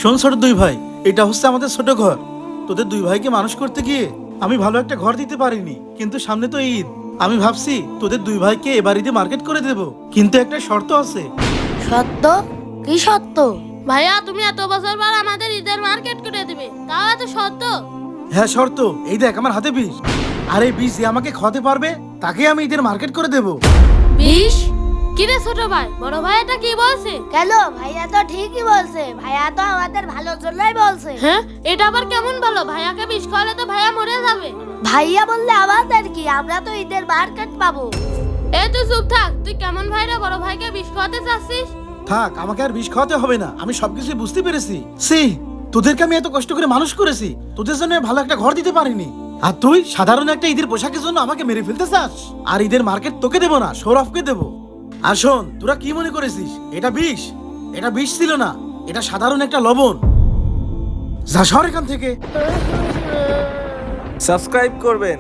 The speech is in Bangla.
শোন ছোট দুই ভাই, এটা হচ্ছে আমাদের ছোট ঘর। তোদের দুই ভাইকে মানুষ করতে গিয়ে আমি ভালো একটা ঘর দিতে পারিনি, কিন্তু সামনে তো ঈদ। আমি ভাবছি তোদের দুই ভাইকে এবার ঈদে মার্কেট করে দেব, কিন্তু একটা শর্ত আছে। সত্য? কি সত্য? ভাইয়া তুমি এত বছর পর আমাদের ঈদের মার্কেট করে দিবে, তাও এত সত্য? হ্যাঁ শর্ত। এই দেখ আমার হাতে বিষ, আর এই বিষ যে আমাকে খাওয়াতে পারবে তাকে আমি ঈদের মার্কেট করে দেব। বিষ? কিরে ছোট ভাই, বড় ভাই এটা কি বলছে? কেন, ভাইয়া তো ঠিকই বলছে, ভাইয়া তো আমাদের ভালোর জন্যই বলছে। হ্যাঁ, এটা আবার কেমন ভালো? ভাইয়াকে বিষ খাওয়ালে তো ভাইয়া মরে যাবে। ভাইয়া বললে আমাদের কি, আমরা তো ঈদের মার্কেট পাবো। এই তুই চুপ থাক, তুই কেমন ভাই রে বড় ভাইকে বিষ খাওয়াতে চাচ্ছিস? থাক, আমাকে আর বিষ খাওয়াতে হবে না, আমি সবকিছু বুঝতে পেরেছি। তোদেরকে আমি এত কষ্ট করে মানুষ করেছি, তোদের জন্য ভালো একটা ঘর দিতে পারিনি, আর তুই সাধারণ একটা ঈদের পোশাকের জন্য আমাকে মেরে ফেলতে চাস? আর ঈদের মার্কেট তোকে দেবো না, সৌরভকে দেবো। আর শোন, তোরা কি মনে করেছিস এটা বিষ? এটা বিষ ছিল না, এটা সাধারণ একটা লবণ। যা সর এখান থেকে। সাবস্ক্রাইব করবেন।